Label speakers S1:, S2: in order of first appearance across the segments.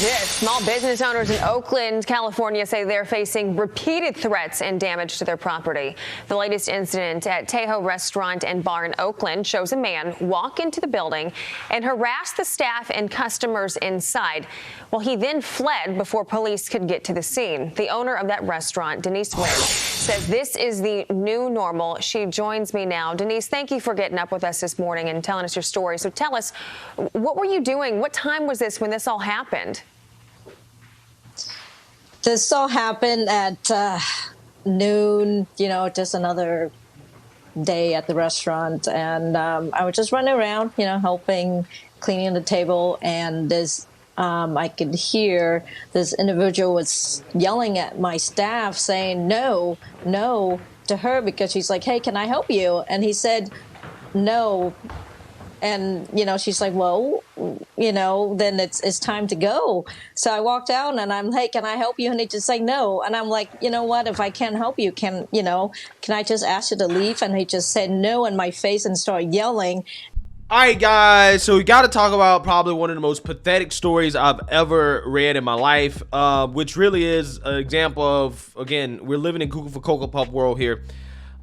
S1: this. Small business owners in Oakland, California say they're facing repeated threats and damage to their property. The latest incident at Tejo Restaurant and Bar in Oakland shows a man walk into the building and harass the staff and customers inside. Well, he then fled before police could get to the scene. The owner of that restaurant, Denise Wynn, says this is the new normal. She joins me now. Denise, thank you for getting up with us this morning and telling us your story. So tell us, what were you doing? What time was this when this all happened?
S2: This all happened at noon, just another day at the restaurant. And I was just running around, helping, cleaning the table. And this, I could hear this individual was yelling at my staff saying, no, to her, because she's like, hey, can I help you? And he said, no. And, she's like, well, then it's time to go. So I walked out and I'm like, can I help you? And he just like, no. And I'm like, you know what, if I can't help you, can I just ask you to leave? And he just said no in my face and started yelling.
S3: All right, guys, so we got to talk about probably one of the most pathetic stories I've ever read in my life, which really is an example of, again, we're living in Google for Cocoa Puff world here.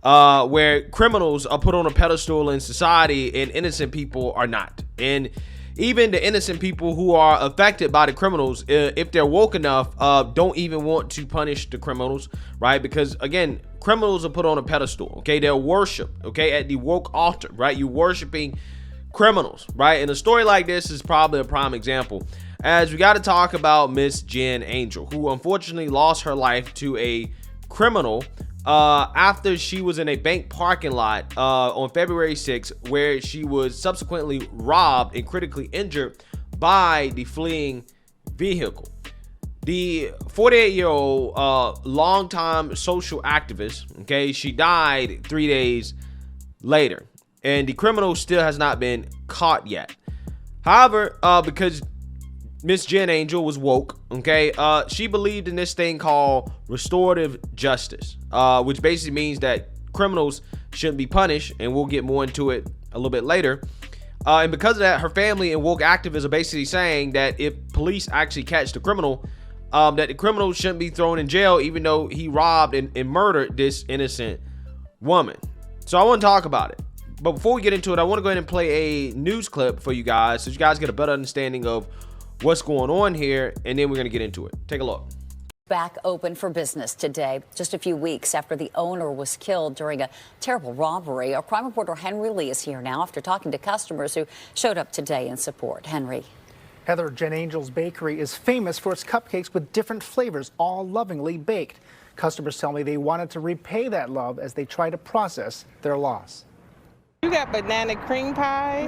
S3: Where criminals are put on a pedestal in society and innocent people are not. And even the innocent people who are affected by the criminals, if they're woke enough, don't even want to punish the criminals, right? Because, again, criminals are put on a pedestal, okay? They're worshiped, okay, at the woke altar, right? You're worshiping criminals, right? And a story like this is probably a prime example, as we got to talk about Miss Jen Angel, who unfortunately lost her life to a criminal after she was in a bank parking lot on February 6th, where she was subsequently robbed and critically injured by the fleeing vehicle. The 48-year-old longtime social activist, okay, she died 3 days later, and the criminal still has not been caught yet. However, because Miss Jen Angel was woke, okay, she believed in this thing called restorative justice, which basically means that criminals shouldn't be punished, and we'll get more into it a little bit later. And because of that, her family and woke activists are basically saying that if police actually catch the criminal, that the criminal shouldn't be thrown in jail, even though he robbed and murdered this innocent woman. So I want to talk about it. But before we get into it, I want to go ahead and play a news clip for you guys, so you guys get a better understanding of what's going on here, and then we're going to get into it. Take a look.
S4: Back open for business today, just a few weeks after the owner was killed during a terrible robbery. Our crime reporter Henry Lee is here now after talking to customers who showed up today in support. Henry.
S5: Heather, Jen Angel's Bakery is famous for its cupcakes with different flavors, all lovingly baked. Customers tell me they wanted to repay that love as they try to process their loss.
S6: You got banana cream pie.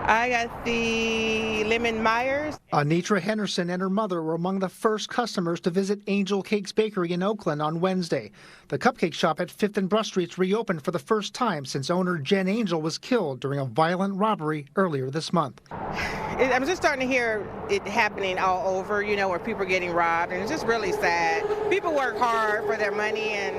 S6: I got the lemon Myers.
S5: Anitra Henderson and her mother were among the first customers to visit Angel Cakes Bakery in Oakland on Wednesday. The cupcake shop at 5th and Brush Streets reopened for the first time since owner Jen Angel was killed during a violent robbery earlier this month.
S6: I'm just starting to hear it happening all over, where people are getting robbed, and it's just really sad. People work hard for their money, and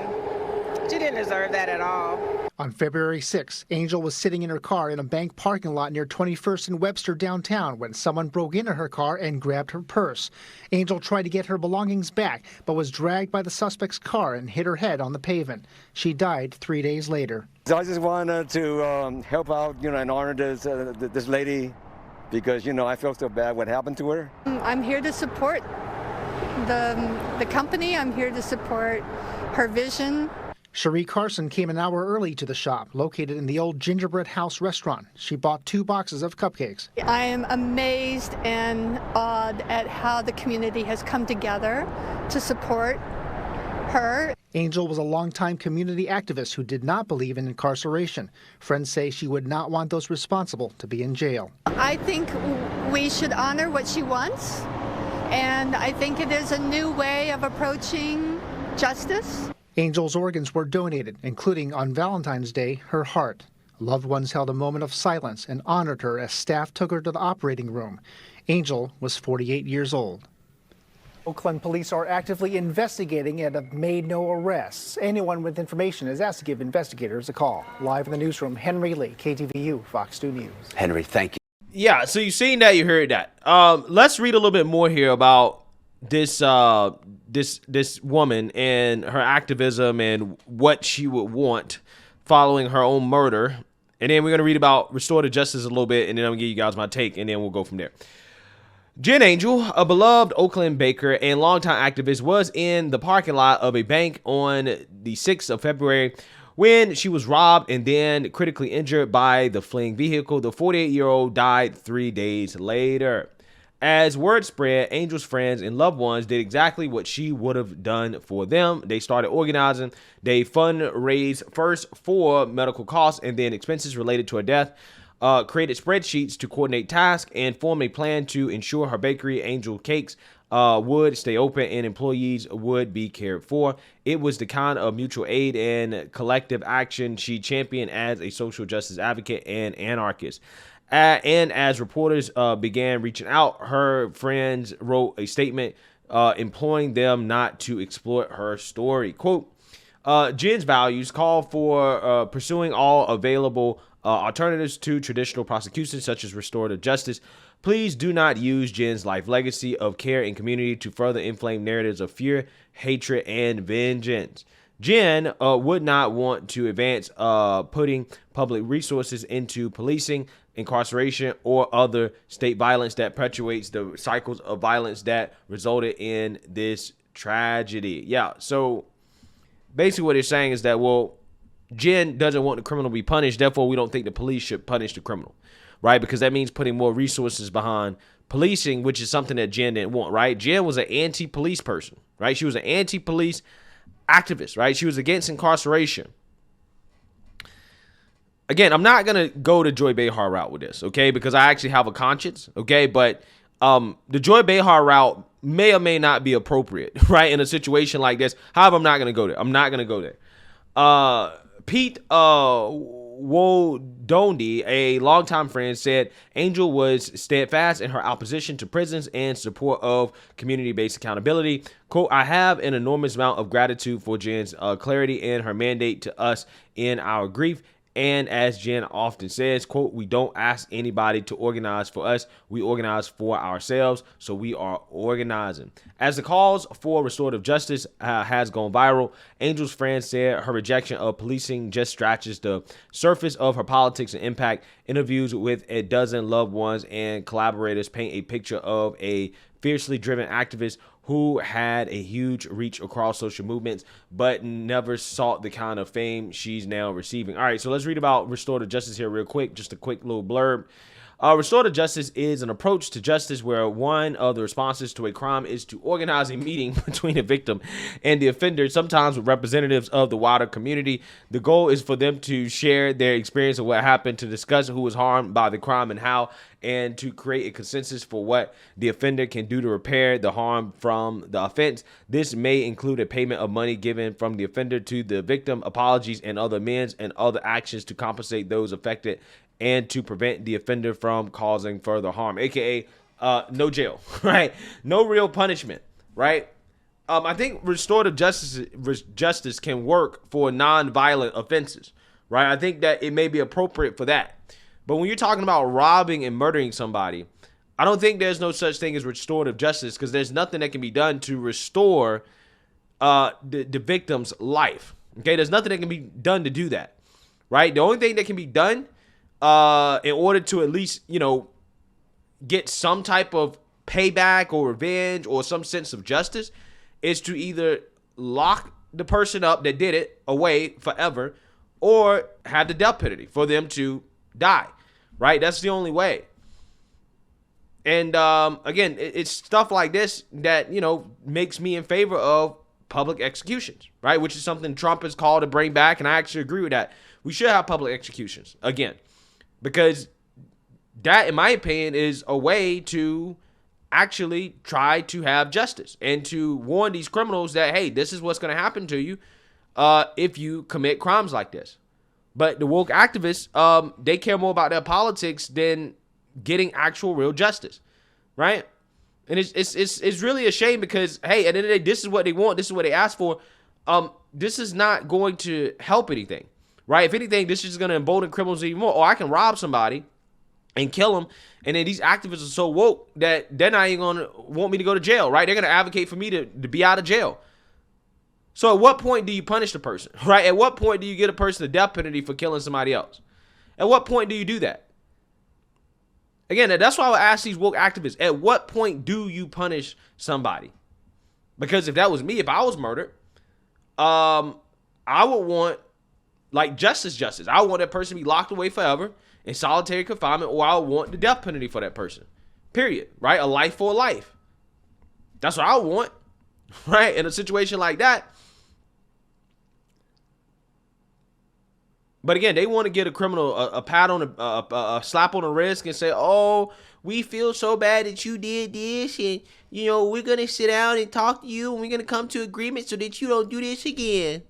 S6: she didn't deserve that at all.
S5: On February 6th, Angel was sitting in her car in a bank parking lot near 21st and Webster downtown when someone broke into her car and grabbed her purse. Angel tried to get her belongings back, but was dragged by the suspect's car and hit her head on the pavement. She died 3 days later.
S7: I just wanted to help out, and honor this lady, because, I felt so bad what happened to her.
S8: I'm here to support the company. I'm here to support her vision.
S5: Cherie Carson came an hour early to the shop, located in the old Gingerbread House restaurant. She bought 2 boxes of cupcakes.
S8: I am amazed and awed at how the community has come together to support her.
S5: Angel was a longtime community activist who did not believe in incarceration. Friends say she would not want those responsible to be in jail.
S8: I think we should honor what she wants, and I think it is a new way of approaching justice.
S5: Angel's organs were donated, including on Valentine's Day, her heart. Loved ones held a moment of silence and honored her as staff took her to the operating room. Angel was 48 years old.
S9: Oakland police are actively investigating and have made no arrests. Anyone with information is asked to give investigators a call. Live in the newsroom, Henry Lee, KTVU, Fox 2 News.
S10: Henry, thank you.
S3: Yeah, so you've seen that, you heard that. Let's read a little bit more here about this this woman and her activism and what she would want following her own murder. And then we're going to read about restorative justice a little bit, and then I'm going to give you guys my take, and then we'll go from there. Jen Angel, a beloved Oakland baker and longtime activist, was in the parking lot of a bank on the 6th of February when she was robbed and then critically injured by the fleeing vehicle. The 48-year-old died 3 days later. As word spread, Angel's friends and loved ones did exactly what she would have done for them. They started organizing. They fundraised first for medical costs and then expenses related to her death, created spreadsheets to coordinate tasks, and formed a plan to ensure her bakery, Angel Cakes, would stay open and employees would be cared for. It was the kind of mutual aid and collective action she championed as a social justice advocate and anarchist. And as reporters began reaching out, her friends wrote a statement imploring them not to exploit her story. Quote, Jen's values call for pursuing all available alternatives to traditional prosecution, such as restorative justice. Please do not use Jen's life legacy of care and community to further inflame narratives of fear, hatred, and vengeance. Jen would not want to advance putting public resources into policing, incarceration, or other state violence that perpetuates the cycles of violence that resulted in this tragedy. Yeah, so basically what they're saying is that, well, Jen doesn't want the criminal to be punished, therefore we don't think the police should punish the criminal, right? Because that means putting more resources behind policing, which is something that Jen didn't want, right? Jen was an anti-police person, right? She was an anti-police activist, right? She was against incarceration. Again, I'm not going to go the Joy Behar route with this, okay? Because I actually have a conscience, okay? But the Joy Behar route may or may not be appropriate, right? In a situation like this. However, I'm not going to go there. I'm not going to go there. Pete Wodondi, a longtime friend, said Angel was steadfast in her opposition to prisons and support of community-based accountability. Quote, I have an enormous amount of gratitude for Jen's clarity and her mandate to us in our grief. And as Jen often says, quote, we don't ask anybody to organize for us. We organize for ourselves. So we are organizing. As the cause for restorative justice has gone viral, Angel's friends said her rejection of policing just scratches the surface of her politics and impact. Interviews with a dozen loved ones and collaborators paint a picture of a fiercely driven activist who had a huge reach across social movements, but never sought the kind of fame she's now receiving. All right, so let's read about restorative justice here real quick. Just a quick little blurb. Restorative justice is an approach to justice where one of the responses to a crime is to organize a meeting between the victim and the offender, sometimes with representatives of the wider community. The goal is for them to share their experience of what happened, to discuss who was harmed by the crime and how, and to create a consensus for what the offender can do to repair the harm from the offense. This may include a payment of money given from the offender to the victim, apologies, and other amends and other actions to compensate those affected and to prevent the offender from causing further harm, aka no jail, right? No real punishment, right? I think restorative justice can work for non-violent offenses, right? I think that it may be appropriate for that. But when you're talking about robbing and murdering somebody, I don't think there's no such thing as restorative justice, because there's nothing that can be done to restore the victim's life. Okay, there's nothing that can be done to do that, right? The only thing that can be done in order to at least, get some type of payback or revenge or some sense of justice is to either lock the person up that did it away forever or have the death penalty for them to die, right? That's the only way. And again, it's stuff like this that, makes me in favor of public executions, right? Which is something Trump has called to bring back, and I actually agree with that. We should have public executions again, because that, in my opinion, is a way to actually try to have justice and to warn these criminals that, hey, this is what's going to happen to you if you commit crimes like this. But the woke activists, they care more about their politics than getting actual real justice, right? And it's really a shame because, hey, at the end of the day, this is what they want. This is what they ask for. This is not going to help anything, right? If anything, this is going to embolden criminals even more. Oh, I can rob somebody, and kill them. And then these activists are so woke that they're not even going to want me to go to jail, right? They're going to advocate for me to be out of jail. So at what point do you punish the person, right? At what point do you get a person the death penalty for killing somebody else? At what point do you do that? Again, that's why I would ask these woke activists, at what point do you punish somebody? Because if that was me, if I was murdered, I would want, like, justice. I would want that person to be locked away forever in solitary confinement, or I would want the death penalty for that person. Period. Right? A life for a life. That's what I would want. Right? In a situation like that. But again, they want to get a criminal a pat on a slap on the wrist and say, "Oh, we feel so bad that you did this, and you know we're gonna sit down and talk to you, and we're gonna come to agreement so that you don't do this again."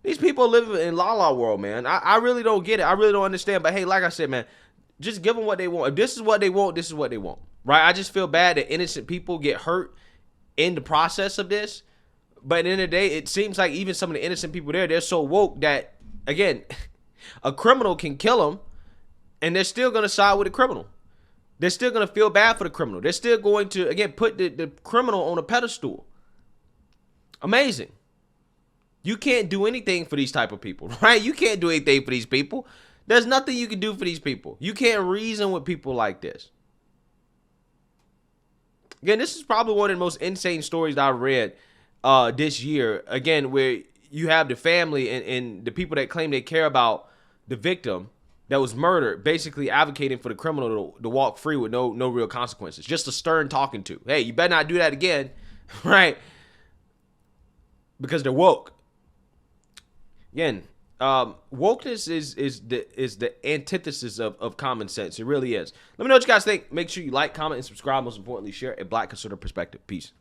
S3: These people live in la world, man. I really don't get it. I really don't understand. But hey, like I said, man, just give them what they want. If this is what they want, this is what they want, right? I just feel bad that innocent people get hurt in the process of this. But at the end of the day, it seems like even some of the innocent people there, they're so woke that, again, a criminal can kill them, and they're still going to side with the criminal. They're still going to feel bad for the criminal. They're still going to, again, put the criminal on a pedestal. Amazing. You can't do anything for these type of people, right? You can't do anything for these people. There's nothing you can do for these people. You can't reason with people like this. Again, this is probably one of the most insane stories that I've read this year. Again, where you have the family and the people that claim they care about the victim that was murdered, basically advocating for the criminal to walk free with no real consequences. Just a stern talking to. Hey, you better not do that again, right? Because they're woke. Again, wokeness is the antithesis of common sense. It really is. Let me know what you guys think. Make sure you like, comment, and subscribe. Most importantly, share a Black conservative perspective. Peace.